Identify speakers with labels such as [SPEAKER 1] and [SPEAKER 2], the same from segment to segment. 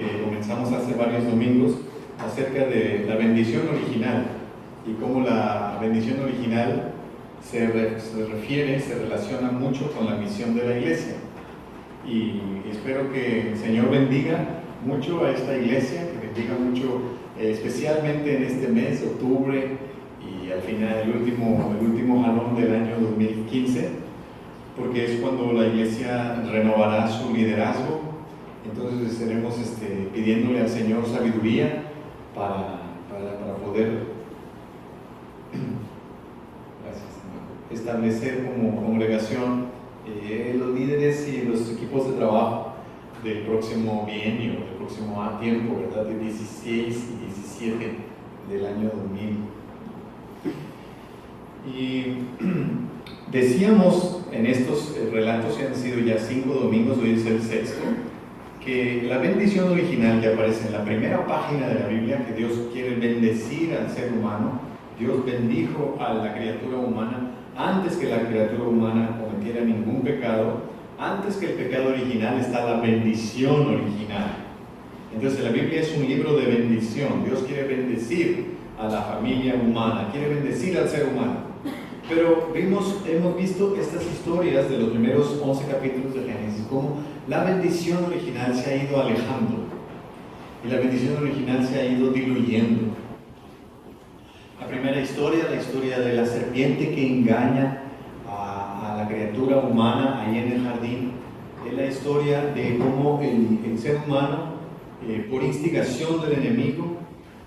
[SPEAKER 1] Comenzamos hace varios domingos acerca de la bendición original y cómo la bendición original se relaciona mucho con la misión de la iglesia. Y espero que el Señor bendiga mucho a esta iglesia, que bendiga mucho, especialmente en este mes de octubre y al final el último jalón del año 2015, porque es cuando la iglesia renovará su liderazgo. Entonces estaremos pidiéndole al Señor sabiduría para poder establecer como congregación los líderes y los equipos de trabajo del próximo bienio, del próximo tiempo, ¿verdad? De 16 y 17 del año 2000. Y decíamos en estos relatos, que han sido ya 5 domingos, hoy es el sexto, que la bendición original que aparece en la primera página de la Biblia, que Dios quiere bendecir al ser humano, Dios bendijo a la criatura humana antes que la criatura humana cometiera ningún pecado. Antes que el pecado original está la bendición original. Entonces la Biblia es un libro de bendición. Dios quiere bendecir a la familia humana, quiere bendecir al ser humano. Pero hemos visto estas historias de los primeros 11 capítulos de Génesis, cómo la bendición original se ha ido alejando y la bendición original se ha ido diluyendo. La primera historia, la historia de la serpiente que engaña a la criatura humana ahí en el jardín, es la historia de cómo el ser humano, por instigación del enemigo,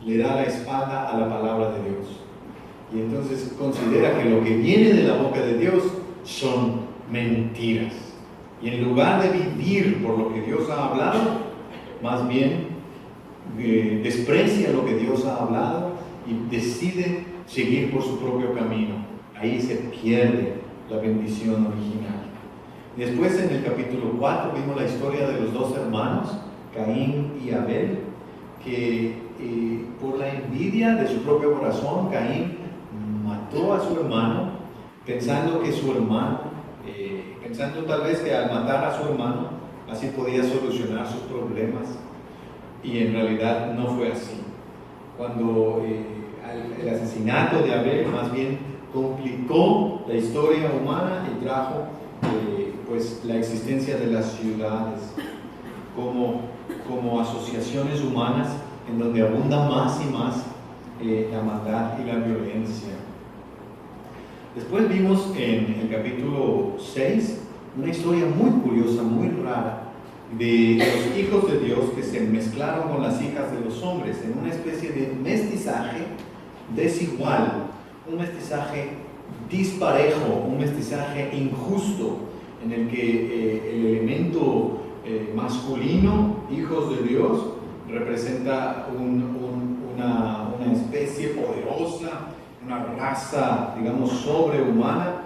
[SPEAKER 1] le da la espalda a la palabra de Dios. Y entonces considera que lo que viene de la boca de Dios son mentiras. Y en lugar de vivir por lo que Dios ha hablado, más bien desprecia lo que Dios ha hablado y decide seguir por su propio camino. Ahí se pierde la bendición original. Después, en el capítulo 4, vimos la historia de los dos hermanos, Caín y Abel, que por la envidia de su propio corazón, Caín mató a su hermano, pensando tal vez que al matar a su hermano, así podía solucionar sus problemas, y en realidad no fue así. Cuando el asesinato de Abel más bien complicó la historia humana y trajo pues la existencia de las ciudades como asociaciones humanas en donde abunda más y más la maldad y la violencia. Después vimos en el capítulo 6 una historia muy curiosa, muy rara, de los hijos de Dios que se mezclaron con las hijas de los hombres en una especie de mestizaje desigual, un mestizaje disparejo, un mestizaje injusto, en el que el elemento masculino, hijos de Dios, representa una especie poderosa, una raza, digamos, sobrehumana,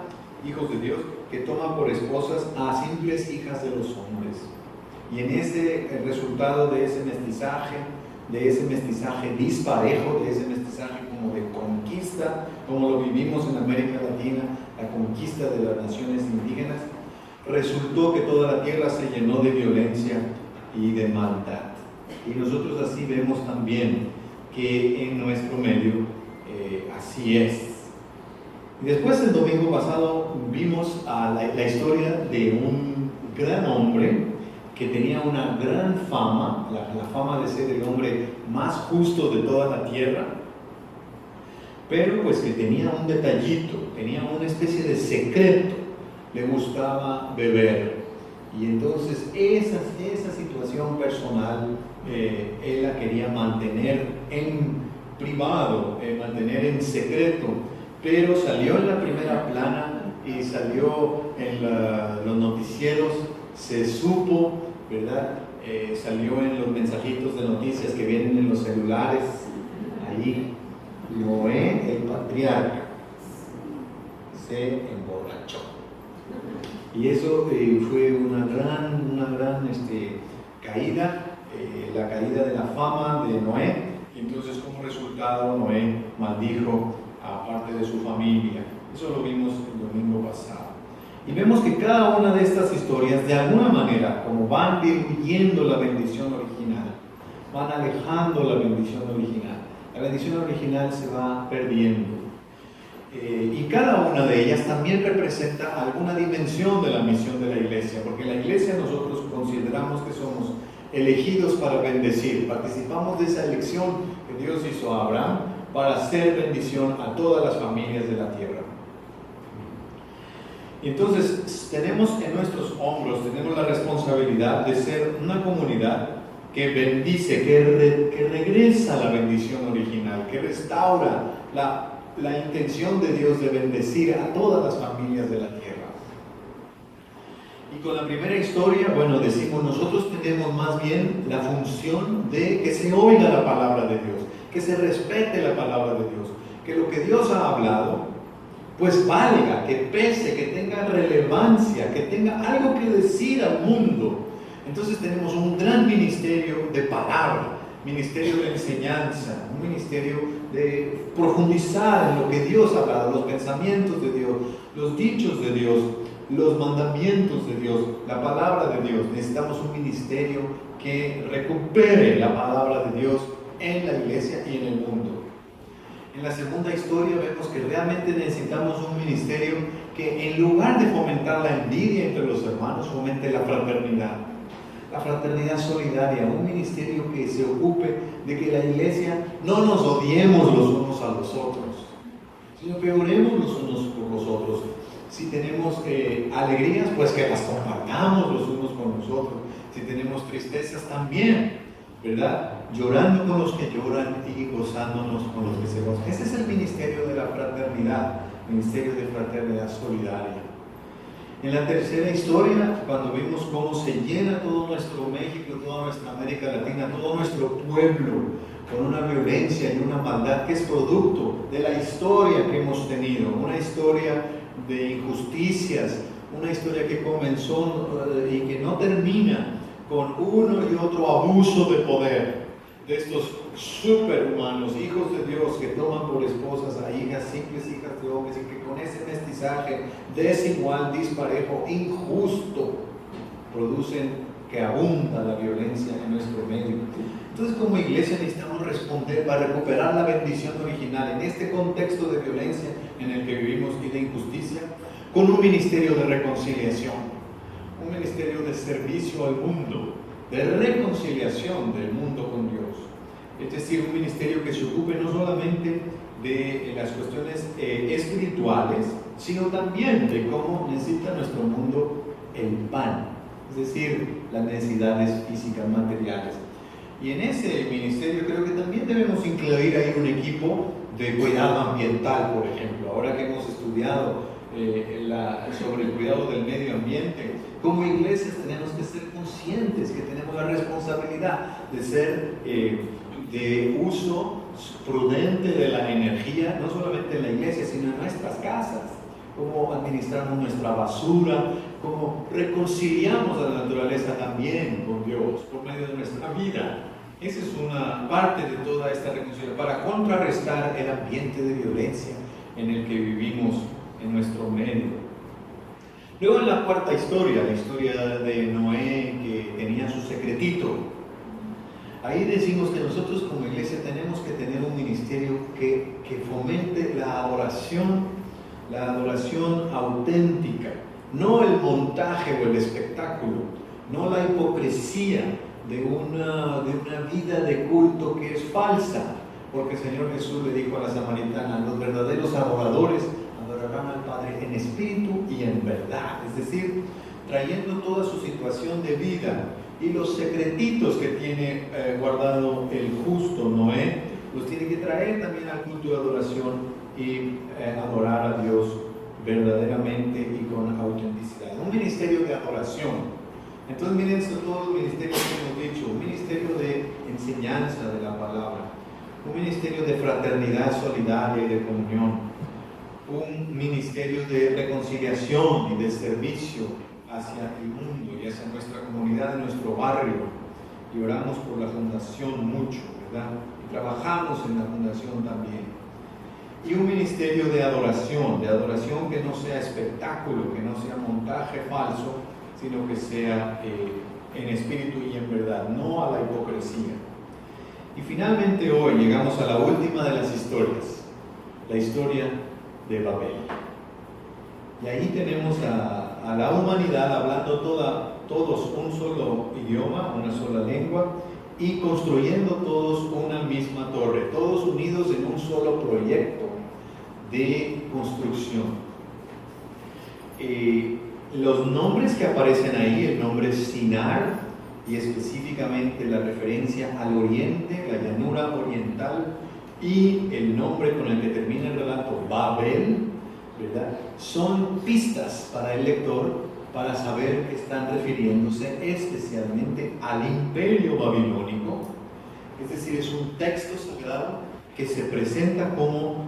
[SPEAKER 1] hijos de Dios, que toman por esposas a simples hijas de los hombres. Y en el resultado de ese mestizaje disparejo, de ese mestizaje como de conquista, como lo vivimos en América Latina, la conquista de las naciones indígenas, resultó que toda la tierra se llenó de violencia y de maldad. Y nosotros así vemos también que en nuestro medio así es. Y después, el domingo pasado, vimos la historia de un gran hombre que tenía una gran fama, la fama de ser el hombre más justo de toda la tierra, pero pues que tenía un detallito, tenía una especie de secreto: le gustaba beber. Y entonces esa situación personal él la quería mantener en privado, mantener en secreto, pero salió en la primera plana y salió en los noticieros, se supo, ¿verdad? Salió en los mensajitos de noticias que vienen en los celulares. Ahí Noé, el patriarca, se emborrachó. Y eso fue una gran caída, la caída de la fama de Noé. Y entonces, como resultado, Noé maldijo a parte de su familia. Eso lo vimos el domingo pasado. Y vemos que cada una de estas historias, de alguna manera, como van diluyendo la bendición original, van alejando la bendición original. La bendición original se va perdiendo. Y cada una de ellas también representa alguna dimensión de la misión de la iglesia, porque en la iglesia nosotros consideramos que somos elegidos para bendecir, participamos de esa elección que Dios hizo a Abraham para hacer bendición a todas las familias de la tierra. Y entonces tenemos en nuestros hombros, tenemos la responsabilidad de ser una comunidad que bendice, que regresa la bendición original, que restaura la intención de Dios de bendecir a todas las familias de la tierra. Y con la primera historia, bueno, decimos, nosotros tenemos más bien la función de que se oiga la palabra de Dios, que se respete la palabra de Dios, que lo que Dios ha hablado, pues valga, que pese, que tenga relevancia, que tenga algo que decir al mundo. Entonces tenemos un gran ministerio de palabra, ministerio de enseñanza, un ministerio de profundizar en lo que Dios ha hablado, los pensamientos de Dios, los dichos de Dios, los mandamientos de Dios, la palabra de Dios. Necesitamos un ministerio que recupere la palabra de Dios en la iglesia y en el mundo. En la segunda historia vemos que realmente necesitamos un ministerio que en lugar de fomentar la envidia entre los hermanos, fomente la fraternidad solidaria, un ministerio que se ocupe de que la iglesia no nos odiemos los unos a los otros, sino que oremos los unos por los otros. Si tenemos alegrías, pues que las compartamos los unos con los otros. Si tenemos tristezas también, ¿verdad? Llorando con los que lloran y gozándonos con los que se gozan. Ese es el ministerio de la fraternidad, ministerio de fraternidad solidaria. En la tercera historia, cuando vimos cómo se llena todo nuestro México, toda nuestra América Latina, todo nuestro pueblo con una violencia y una maldad que es producto de la historia que hemos tenido, una historia de injusticias, una historia que comenzó y que no termina con uno y otro abuso de poder de estos superhumanos, hijos de Dios que toman por esposas a hijas, simples hijas de hombres, y que con ese mestizaje desigual, disparejo, injusto, producen que abunda la violencia en nuestro medio. Entonces, como iglesia necesitamos responder para recuperar la bendición original en este contexto de violencia en el que vivimos y de injusticia, con un ministerio de reconciliación, un ministerio de servicio al mundo, de reconciliación del mundo con Dios. Es decir, un ministerio que se ocupe no solamente de las cuestiones espirituales, sino también de cómo necesita nuestro mundo el pan, es decir, las necesidades físicas, materiales. Y en ese ministerio creo que también debemos incluir ahí un equipo de cuidado ambiental, por ejemplo. Ahora que hemos estudiado sobre el cuidado del medio ambiente, como iglesias tenemos que ser conscientes que tenemos la responsabilidad de ser de uso prudente de la energía, no solamente en la iglesia, sino en nuestras casas. Cómo administramos nuestra basura, cómo reconciliamos a la naturaleza también con Dios por medio de nuestra vida. Esa es una parte de toda esta reconciliación para contrarrestar el ambiente de violencia en el que vivimos en nuestro medio. Luego en la cuarta historia, la historia de Noé que tenía su secretito, ahí decimos que nosotros como iglesia tenemos que tener un ministerio que fomente la adoración auténtica, no el montaje o el espectáculo, no la hipocresía de una vida de culto que es falsa, porque el Señor Jesús le dijo a la samaritana, los verdaderos adoradores adorarán al Padre en espíritu y en verdad, es decir, trayendo toda su situación de vida y los secretitos que tiene guardado el justo Noé, los tiene que traer también al culto de adoración y adorar a Dios verdaderamente y con autenticidad. Un ministerio de adoración. Entonces miren todos los ministerios que hemos dicho, un ministerio de enseñanza de la palabra, un ministerio de fraternidad solidaria y de comunión, un ministerio de reconciliación y de servicio hacia el mundo y hacia nuestra comunidad, nuestro barrio, y oramos por la fundación mucho, ¿verdad? Y trabajamos en la fundación también. Y un ministerio de adoración que no sea espectáculo, que no sea montaje falso, sino que sea en espíritu y en verdad, no a la hipocresía. Y finalmente hoy llegamos a la última de las historias, la historia de Babel. Y ahí tenemos a la humanidad hablando todos un solo idioma, una sola lengua, y construyendo todos una misma torre, todos unidos en un solo proyecto de construcción. Los nombres que aparecen ahí, el nombre Sinar, y específicamente la referencia al oriente, la llanura oriental, y el nombre con el que termina el relato, Babel, ¿verdad?, son pistas para el lector para saber que están refiriéndose especialmente al imperio babilónico. Es decir, es un texto sagrado que se presenta como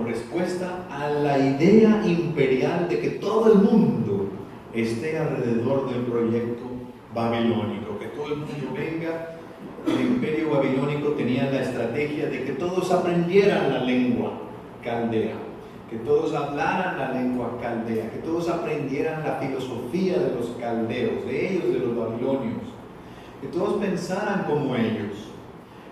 [SPEAKER 1] respuesta a la idea imperial de que todo el mundo esté alrededor del proyecto babilónico, que todo el mundo venga. El imperio babilónico tenía la estrategia de que todos aprendieran la lengua caldea, que todos hablaran la lengua caldea, que todos aprendieran la filosofía de los caldeos, de ellos, de los babilonios, que todos pensaran como ellos.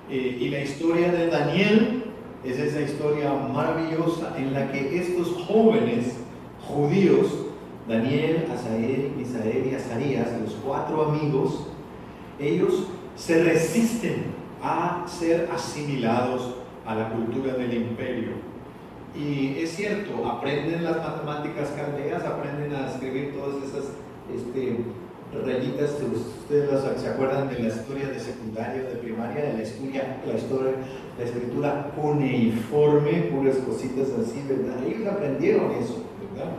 [SPEAKER 1] Y la historia de Daniel es esa historia maravillosa en la que estos jóvenes judíos, Daniel, Asael, Misael y Azarías, los 4 amigos, ellos se resisten a ser asimilados a la cultura del imperio. Y es cierto, aprenden las matemáticas caldeas, aprenden a escribir todas esas rayitas. Ustedes se acuerdan de la historia de secundaria, de primaria, de la escritura cuneiforme, puras cositas así, ¿verdad? Ellos aprendieron eso, ¿verdad?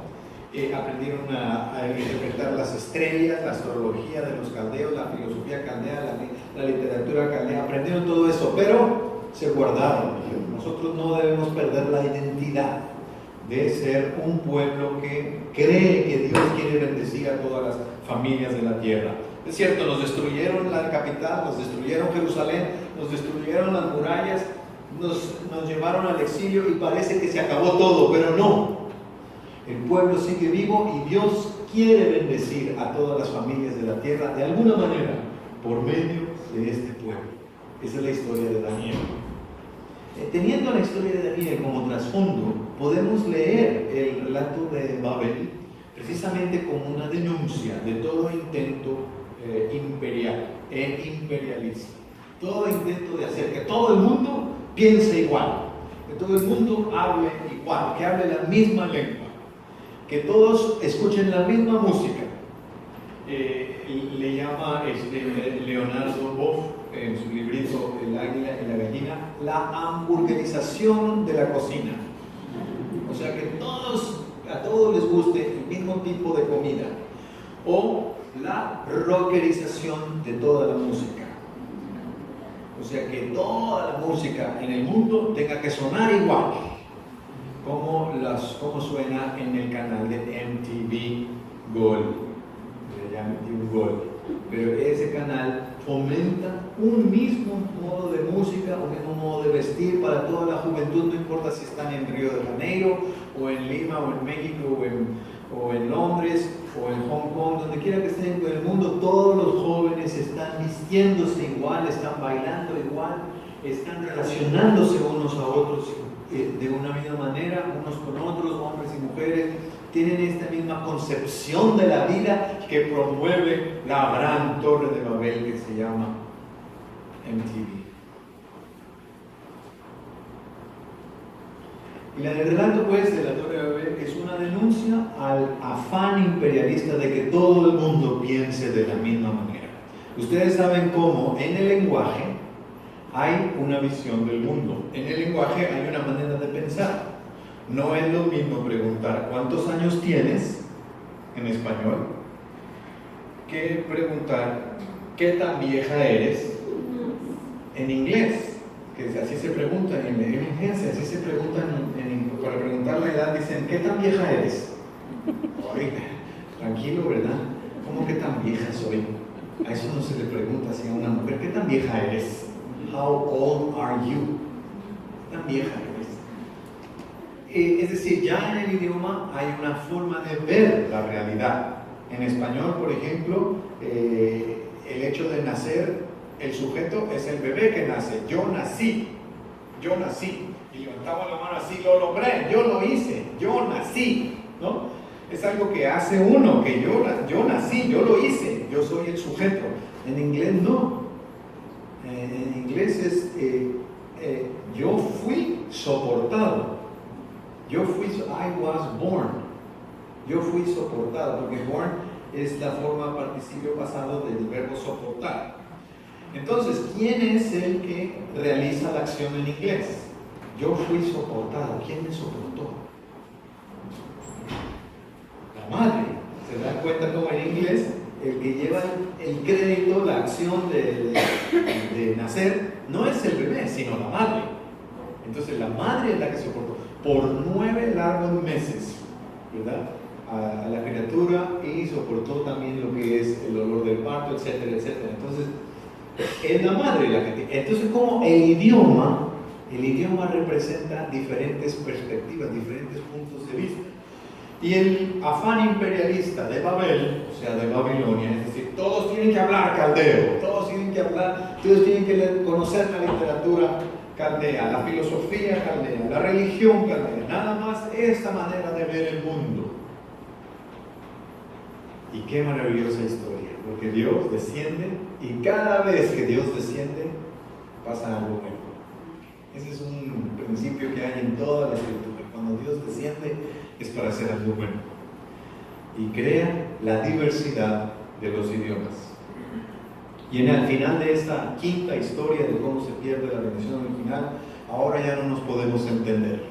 [SPEAKER 1] Aprendieron a interpretar las estrellas, la astrología de los caldeos, la filosofía caldea, la literatura caldea, aprendieron todo eso, pero se guardaron. Nosotros no debemos perder la identidad de ser un pueblo que cree que Dios quiere bendecir a todas las familias de la tierra. Es cierto, nos destruyeron la capital, nos destruyeron Jerusalén, nos destruyeron las murallas, nos llevaron al exilio y parece que se acabó todo, pero no. El pueblo sigue vivo y Dios quiere bendecir a todas las familias de la tierra de alguna manera por medio de este pueblo. Esa es la historia de Daniel. Teniendo la historia de Daniel como trasfondo, podemos leer el relato de Babel precisamente como una denuncia de todo intento imperial e imperialista. Todo intento de hacer que todo el mundo piense igual, que todo el mundo hable igual, que hable la misma lengua, que todos escuchen la misma música. Le llama Leonardo Boff en su librito El águila y la gallina la hamburguerización de la cocina. O sea, que a todos les guste el mismo tipo de comida. O la rockerización de toda la música. O sea, que toda la música en el mundo tenga que sonar igual, como suena en el canal de MTV Gold. Se llama MTV Gold. Pero ese canal fomenta un mismo modo de música, un mismo modo de vestir para toda la juventud, no importa si están en Río de Janeiro, o en Lima, o en México, o en Londres, o en Hong Kong, donde quiera que estén en el mundo, todos los jóvenes están vistiéndose igual, están bailando igual, están relacionándose unos a otros de una misma manera, unos con otros, hombres y mujeres, tienen esta misma concepción de la vida que promueve la gran torre de Babel que se llama MTV. Y el relato pues de la torre de Babel es una denuncia al afán imperialista de que todo el mundo piense de la misma manera. Ustedes saben cómo en el lenguaje hay una visión del mundo. En el lenguaje hay una manera de pensar. No es lo mismo preguntar ¿cuántos años tienes? En español, que preguntar ¿qué tan vieja eres? En inglés, que así se pregunta en emergencia, así se preguntan para preguntar la edad, dicen ¿qué tan vieja eres? Oiga, tranquilo, ¿verdad? ¿Cómo que tan vieja soy? A eso no se le pregunta así a una mujer, ¿qué tan vieja eres? How old are you? ¿Qué tan vieja eres? Es decir, ya en el idioma hay una forma de ver la realidad. En español, por ejemplo, el hecho de nacer El sujeto es el bebé que nace. Yo nací. Yo nací. Y levantamos la mano así, lo logré, yo lo hice, yo nací, ¿no? Es algo que hace uno, que yo nací, yo lo hice, yo soy el sujeto. En inglés no. En inglés es yo fui soportado. I was born. Yo fui soportado, porque born es la forma participio pasado del verbo soportar. Entonces, ¿quién es el que realiza la acción en inglés? Yo fui soportado. ¿Quién me soportó? La madre. ¿Se dan cuenta cómo en inglés el que lleva el crédito, la acción de nacer, no es el bebé, sino la madre? Entonces la madre es la que soportó por 9 largos meses, ¿verdad? A la criatura, y soportó también lo que es el dolor del parto, etcétera, etcétera. Entonces es la madre la que tiene. Entonces, como el idioma representa diferentes perspectivas, diferentes puntos de vista. Y el afán imperialista de Babel, o sea, de Babilonia, es decir, todos tienen que hablar caldeo, todos tienen que conocer la literatura caldea, la filosofía caldea, la religión caldea, nada más esta manera de ver el mundo. Y qué maravillosa historia, porque Dios desciende y cada vez que Dios desciende pasa algo nuevo. Ese es un principio que hay en toda la escritura. Cuando Dios desciende es para hacer algo bueno y crea la diversidad de los idiomas. Y al final de esta quinta historia de cómo se pierde la bendición original, ahora ya no nos podemos entender.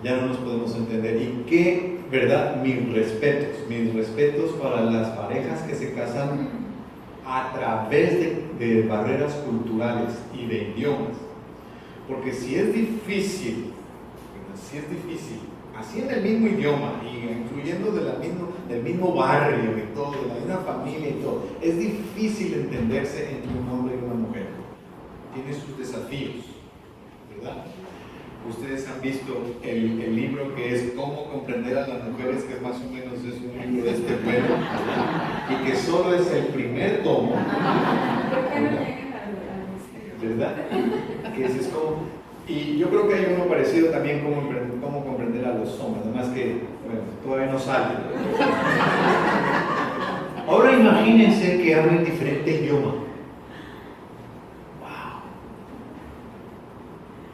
[SPEAKER 1] Ya no nos podemos entender. Y qué, ¿verdad? Mis respetos para las parejas que se casan a través de barreras culturales y de idiomas. Porque si es difícil, así en el mismo idioma, y incluyendo del mismo barrio y todo, de la misma familia y todo, es difícil entenderse entre un hombre y una mujer. Tiene sus desafíos, ¿verdad? Ustedes han visto el libro que es Cómo comprender a las mujeres, que más o menos es un libro de este pueblo, y que solo es el primer tomo, ¿verdad? Que ese es como... Y yo creo que hay uno parecido también, cómo comprender a los hombres, además que, bueno, todavía no sale. Ahora imagínense que hablen diferente idioma. ¡Wow!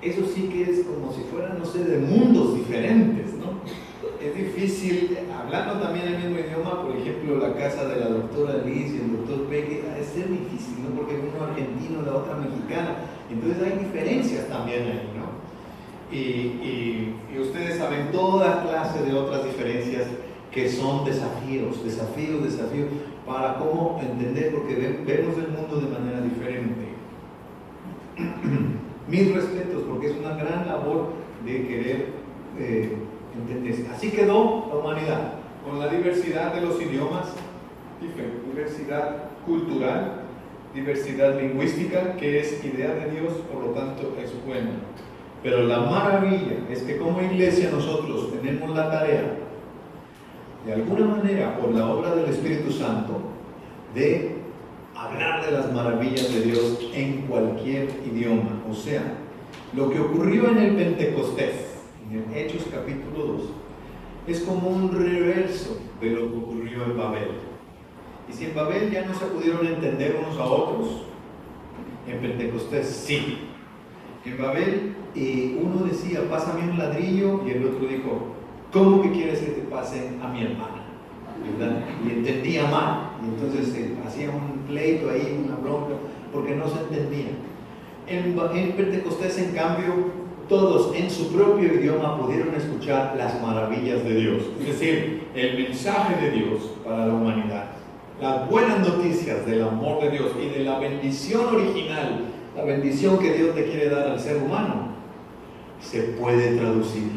[SPEAKER 1] Eso sí que es como si fueran, no sé, de mundos diferentes, ¿no? Es difícil, hablando también el mismo idioma, por ejemplo, la casa de la doctora Liz y el doctor Peque, es ser difícil, ¿no? Porque uno argentino, la otra mexicana. Entonces hay diferencias también ahí, ¿no? Y ustedes saben toda clase de otras diferencias que son desafíos para cómo entender, porque vemos el mundo de manera diferente. Mis respetos, porque es una gran labor de querer entender. Así quedó la humanidad, con la diversidad de los idiomas, diversidad cultural, diversidad lingüística, que es idea de Dios, por lo tanto es buena. Pero la maravilla es que como iglesia nosotros tenemos la tarea, de alguna manera, por la obra del Espíritu Santo, de hablar de las maravillas de Dios en cualquier idioma. O sea, lo que ocurrió en el Pentecostés, en el Hechos capítulo 2, es como un reverso de lo que ocurrió en Babel. Y si en Babel ya no se pudieron entender unos a otros, en Pentecostés sí. En Babel uno decía, pásame un ladrillo, y el otro dijo, ¿cómo que quieres que te pase a mi hermana? ¿Verdad? Y entendía mal, y entonces hacía un pleito ahí, una bronca, porque no se entendía. En Pentecostés, en cambio, todos en su propio idioma pudieron escuchar las maravillas de Dios, es decir, el mensaje de Dios para la humanidad. Las buenas noticias del amor de Dios y de la bendición original, la bendición que Dios le quiere dar al ser humano, se puede traducir,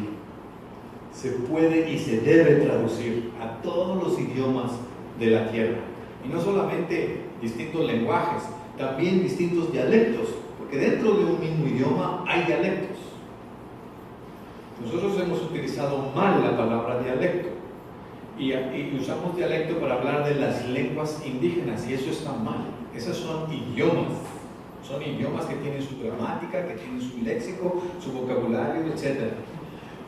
[SPEAKER 1] se puede y se debe traducir a todos los idiomas de la tierra. Y no solamente distintos lenguajes, también distintos dialectos, porque dentro de un mismo idioma hay dialectos. Nosotros hemos utilizado mal la palabra dialecto. Y usamos dialecto para hablar de las lenguas indígenas, y eso está mal. Esos son idiomas. Son idiomas que tienen su gramática, que tienen su léxico, su vocabulario, etc.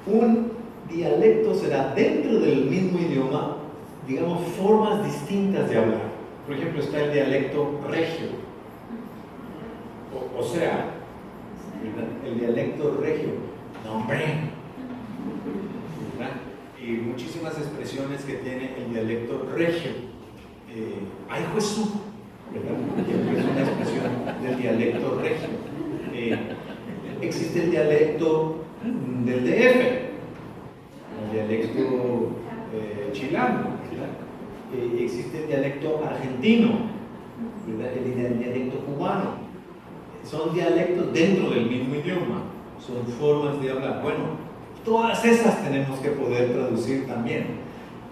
[SPEAKER 1] Un dialecto será dentro del mismo idioma, digamos, formas distintas de hablar. Por ejemplo, está el dialecto regio, o sea, el dialecto regio, no hombre, ¿verdad? Y muchísimas expresiones que tiene el dialecto regio. Ay, Jesús, ¿verdad? Es una expresión del dialecto regio. Existe el dialecto del DF, el dialecto chileno, existe el dialecto argentino, ¿verdad? El dialecto cubano. Son dialectos dentro del mismo idioma, son formas de hablar. Bueno, todas esas tenemos que poder traducir también.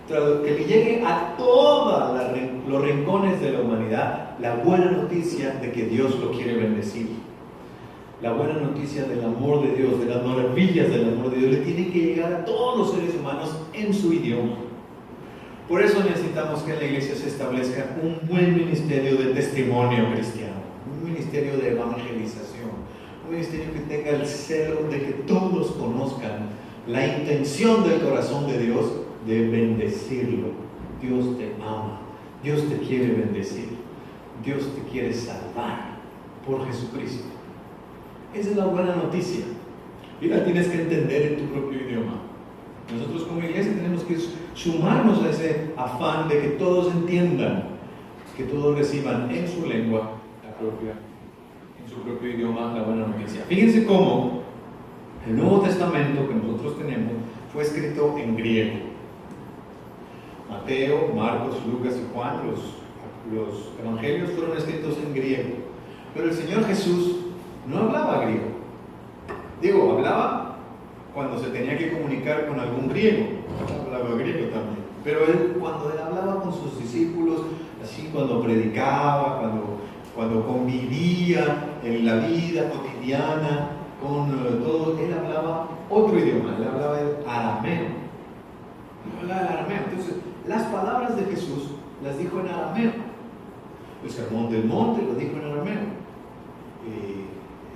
[SPEAKER 1] Que le llegue a todos los rincones de la humanidad la buena noticia de que Dios lo quiere bendecir. La buena noticia del amor de Dios, de las maravillas del amor de Dios, le tiene que llegar a todos los seres humanos en su idioma. Por eso necesitamos que en la iglesia se establezca un buen ministerio de testimonio cristiano, un ministerio de evangelización, un ministerio que tenga el celo de que todos conozcan la intención del corazón de Dios de bendecirlo. Dios te ama, Dios te quiere bendecir, Dios te quiere salvar por Jesucristo. Esa es la buena noticia y la tienes que entender en tu propio idioma. Nosotros como iglesia tenemos que sumarnos a ese afán de que todos entiendan, que todos reciban en su lengua en su propio idioma la buena noticia. Fíjense cómo el Nuevo Testamento que nosotros tenemos fue escrito en griego. Mateo, Marcos, Lucas y Juan, los evangelios fueron escritos en griego. Pero el Señor Jesús no hablaba griego. Digo, hablaba cuando se tenía que comunicar con algún griego. Hablaba griego también. Pero cuando él hablaba con sus discípulos, así cuando predicaba, cuando convivía en la vida cotidiana con todo, él hablaba otro idioma, él hablaba el arameo. Entonces, las palabras de Jesús las dijo en arameo. El sermón del monte lo dijo en arameo.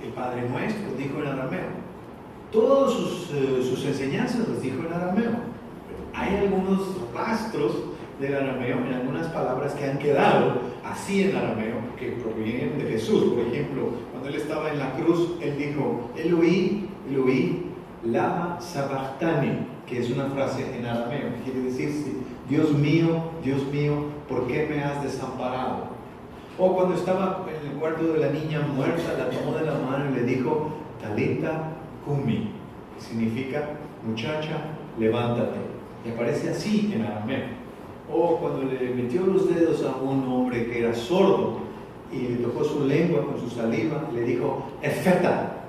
[SPEAKER 1] El Padre Nuestro lo dijo en arameo. Todas sus enseñanzas las dijo en arameo. Hay algunos rastros del arameo en algunas palabras que han quedado así en arameo, que provienen de Jesús. Por ejemplo, cuando él estaba en la cruz, él dijo, Eloí, Eloí, lama sabachthani, que es una frase en arameo, que quiere decir, Dios mío, ¿por qué me has desamparado? O cuando estaba en el cuarto de la niña muerta, la tomó de la mano y le dijo, Talita Kumi, que significa, muchacha, levántate. Y aparece así en arameo. O cuando le metió los dedos a un hombre que era sordo y le tocó su lengua con su saliva, le dijo, Efeta,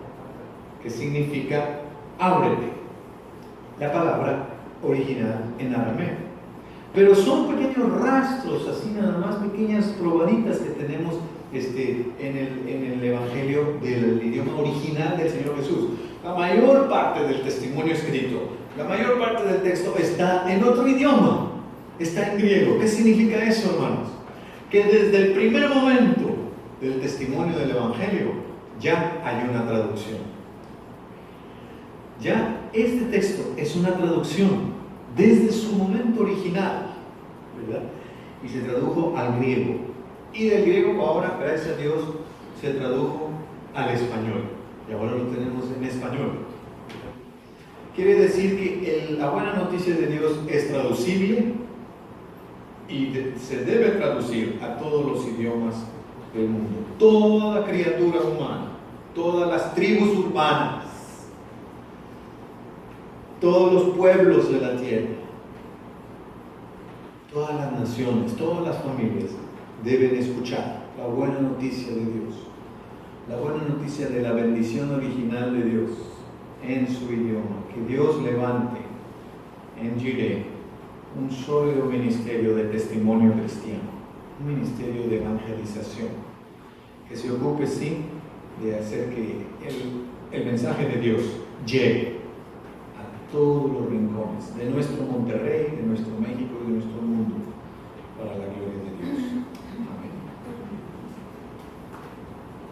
[SPEAKER 1] que significa, ábrete. La palabra original en arameo. Pero son pequeños rastros, así nada más, pequeñas probaditas que tenemos en el Evangelio del idioma original del Señor Jesús. La mayor parte del testimonio escrito, la mayor parte del texto está en otro idioma, está en griego. ¿Qué significa eso, hermanos? Que desde el primer momento del testimonio del Evangelio ya hay una traducción. Ya este texto es una traducción desde su momento original, ¿verdad? Y se tradujo al griego. Y del griego ahora, gracias a Dios, se tradujo al español. Y ahora lo tenemos en español. Quiere decir que la buena noticia de Dios es traducible y se debe traducir a todos los idiomas del mundo. Toda criatura humana, todas las tribus urbanas, todos los pueblos de la tierra, todas las naciones, todas las familias deben escuchar la buena noticia de Dios, la buena noticia de la bendición original de Dios en su idioma. Que Dios levante en Jireh un sólido ministerio de testimonio cristiano, un ministerio de evangelización, que se ocupe, sí, de hacer que el mensaje de Dios llegue a todos los rincones de nuestro Monterrey, de nuestro México y de nuestro mundo, para la gloria de Dios.